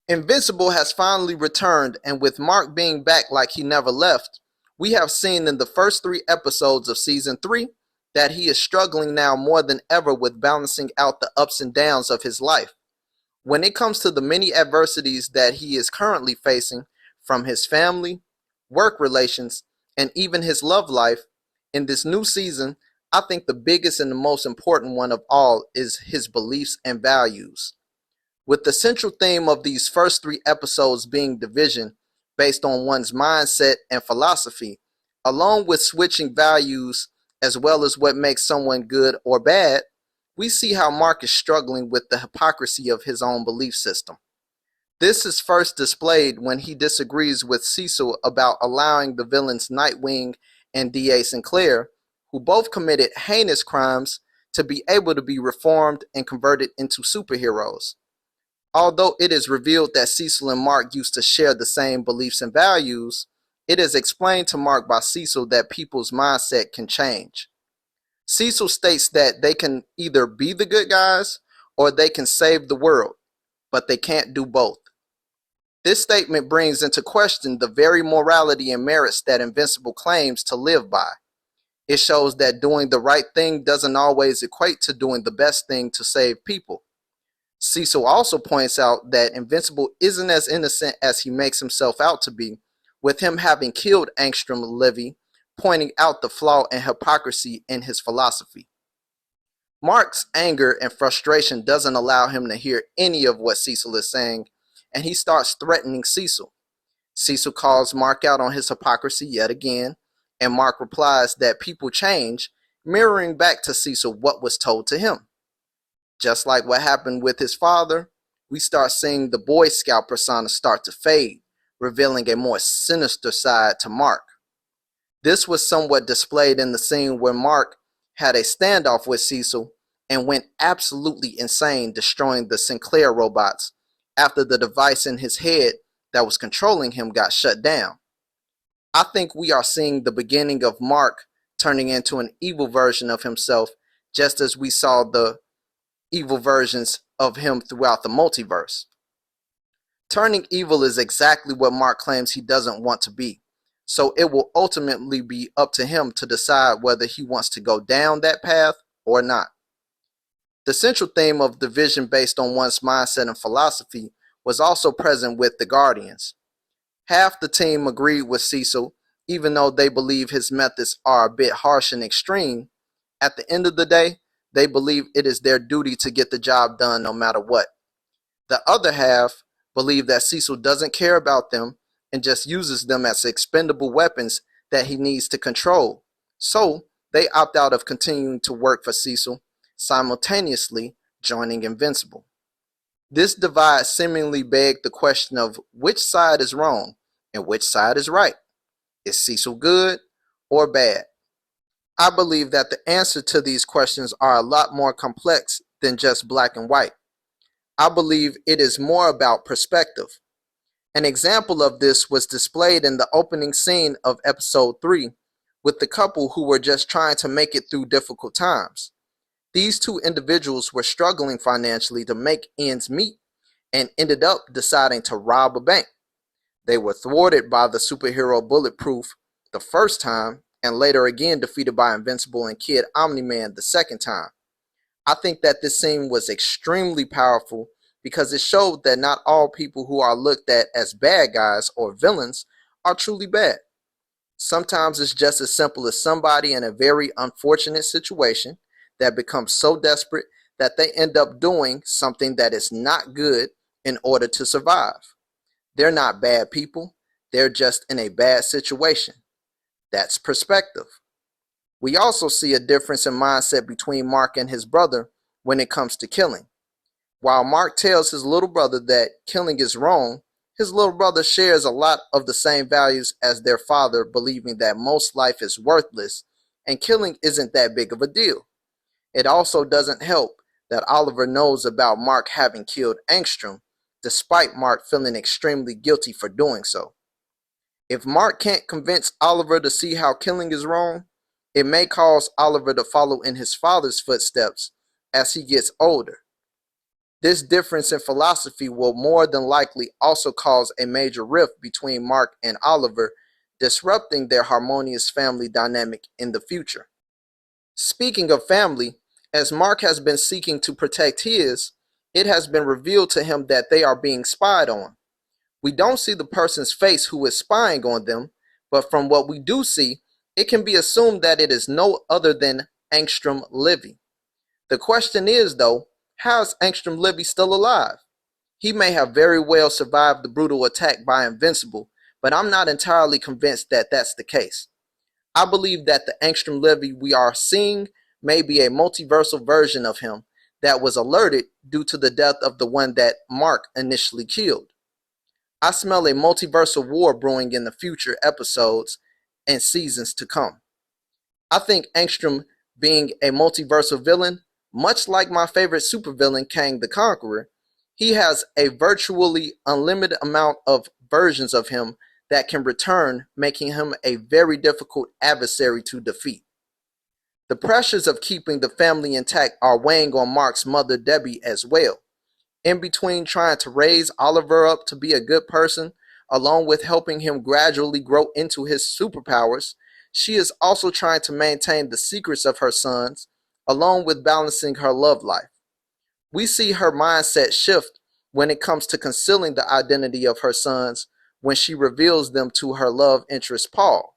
Invincible has finally returned, and with Mark being back like he never left, we have seen in the first 3 episodes of season 3 that he is struggling now more than ever with balancing out the ups and downs of his life. When it comes to the many adversities that he is currently facing, from his family, work relations, and even his love life, in this new season, I think the biggest and the most important one of all is his beliefs and values. With the central theme of these first 3 episodes being division based on one's mindset and philosophy, along with switching values as well as what makes someone good or bad, we see how Mark is struggling with the hypocrisy of his own belief system. This is first displayed when he disagrees with Cecil about allowing the villains Nightwing and D.A. Sinclair, who both committed heinous crimes, to be able to be reformed and converted into superheroes. Although it is revealed that Cecil and Mark used to share the same beliefs and values, it is explained to Mark by Cecil that people's mindset can change. Cecil states that they can either be the good guys or they can save the world, but they can't do both. This statement brings into question the very morality and merits that Invincible claims to live by. It shows that doing the right thing doesn't always equate to doing the best thing to save people. Cecil also points out that Invincible isn't as innocent as he makes himself out to be, with him having killed Angstrom Levy, pointing out the flaw and hypocrisy in his philosophy. Mark's anger and frustration doesn't allow him to hear any of what Cecil is saying, and he starts threatening Cecil. Cecil calls Mark out on his hypocrisy yet again, and Mark replies that people change, mirroring back to Cecil what was told to him. Just like what happened with his father, we start seeing the Boy Scout persona start to fade, revealing a more sinister side to Mark. This was somewhat displayed in the scene where Mark had a standoff with Cecil and went absolutely insane, destroying the Sinclair robots after the device in his head that was controlling him got shut down. I think we are seeing the beginning of Mark turning into an evil version of himself, just as we saw the evil versions of him throughout the multiverse. Turning evil is exactly what Mark claims he doesn't want to be, so it will ultimately be up to him to decide whether he wants to go down that path or not. The central theme of division based on one's mindset and philosophy was also present with the Guardians. Half the team agreed with Cecil, even though they believe his methods are a bit harsh and extreme. At the end of the day, they believe it is their duty to get the job done no matter what. The other half believe that Cecil doesn't care about them and just uses them as expendable weapons that he needs to control. So they opt out of continuing to work for Cecil, simultaneously joining Invincible. This divide seemingly begged the question of which side is wrong and which side is right. Is Cecil good or bad? I believe that the answer to these questions are a lot more complex than just black and white. I believe it is more about perspective. An example of this was displayed in the opening scene of episode 3 with the couple who were just trying to make it through difficult times. These two individuals were struggling financially to make ends meet and ended up deciding to rob a bank. They were thwarted by the superhero Bulletproof the first time, and later again defeated by Invincible and Kid Omni-Man the second time. I think that this scene was extremely powerful because it showed that not all people who are looked at as bad guys or villains are truly bad. Sometimes it's just as simple as somebody in a very unfortunate situation that becomes so desperate that they end up doing something that is not good in order to survive. They're not bad people, they're just in a bad situation. That's perspective. We also see a difference in mindset between Mark and his brother when it comes to killing. While Mark tells his little brother that killing is wrong, his little brother shares a lot of the same values as their father, believing that most life is worthless and killing isn't that big of a deal. It also doesn't help that Oliver knows about Mark having killed Angstrom, despite Mark feeling extremely guilty for doing so. If Mark can't convince Oliver to see how killing is wrong, it may cause Oliver to follow in his father's footsteps as he gets older. This difference in philosophy will more than likely also cause a major rift between Mark and Oliver, disrupting their harmonious family dynamic in the future. Speaking of family, as Mark has been seeking to protect his, it has been revealed to him that they are being spied on. We don't see the person's face who is spying on them, but from what we do see, it can be assumed that it is no other than Angstrom Livy. The question is, though, how is Angstrom Livy still alive? He may have very well survived the brutal attack by Invincible, but I'm not entirely convinced that that's the case. I believe that the Angstrom Livy we are seeing may be a multiversal version of him that was alerted due to the death of the one that Mark initially killed. I smell a multiversal war brewing in the future episodes and seasons to come. I think Angstrom being a multiversal villain, much like my favorite supervillain Kang the Conqueror, he has a virtually unlimited amount of versions of him that can return, making him a very difficult adversary to defeat. The pressures of keeping the family intact are weighing on Mark's mother Debbie as well. In between trying to raise Oliver up to be a good person, along with helping him gradually grow into his superpowers, she is also trying to maintain the secrets of her sons, along with balancing her love life. We see her mindset shift when it comes to concealing the identity of her sons when she reveals them to her love interest Paul.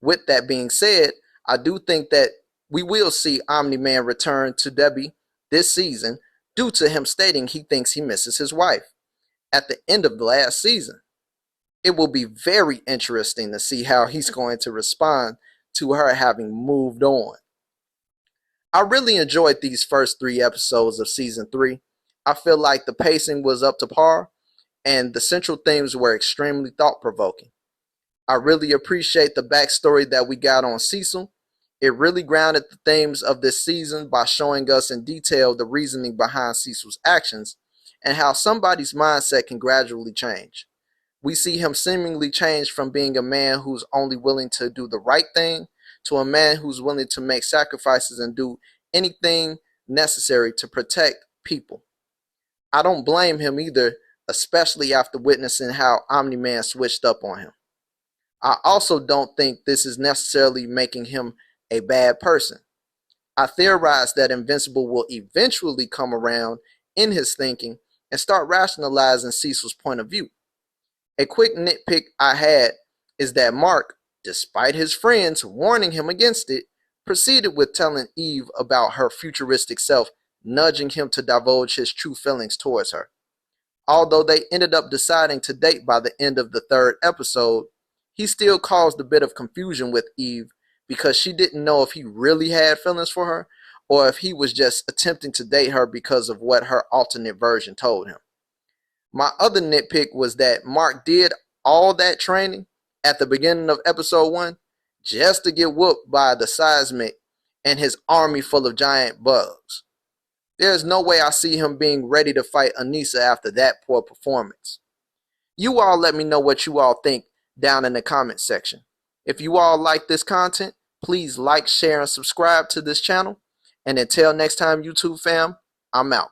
With that being said, I do think that we will see Omni-Man return to Debbie this season due to him stating he thinks he misses his wife at the end of the last season. It will be very interesting to see how he's going to respond to her having moved on. I really enjoyed these first 3 episodes of season 3. I feel like the pacing was up to par and the central themes were extremely thought-provoking. I really appreciate the backstory that we got on Cecil. It really grounded the themes of this season by showing us in detail the reasoning behind Cecil's actions and how somebody's mindset can gradually change. We see him seemingly change from being a man who's only willing to do the right thing to a man who's willing to make sacrifices and do anything necessary to protect people. I don't blame him either, especially after witnessing how Omni-Man switched up on him. I also don't think this is necessarily making him a bad person. I theorize that Invincible will eventually come around in his thinking and start rationalizing Cecil's point of view. A quick nitpick I had is that Mark, despite his friends warning him against it, proceeded with telling Eve about her futuristic self, nudging him to divulge his true feelings towards her. Although they ended up deciding to date by the end of the 3rd episode, he still caused a bit of confusion with Eve because she didn't know if he really had feelings for her or if he was just attempting to date her because of what her alternate version told him. My other nitpick was that Mark did all that training at the beginning of episode 1 just to get whooped by the seismic and his army full of giant bugs. There's no way I see him being ready to fight Anissa after that poor performance. You all let me know what you all think down in the comments section. If you all like this content, please like, share, and subscribe to this channel. And until next time, YouTube fam, I'm out.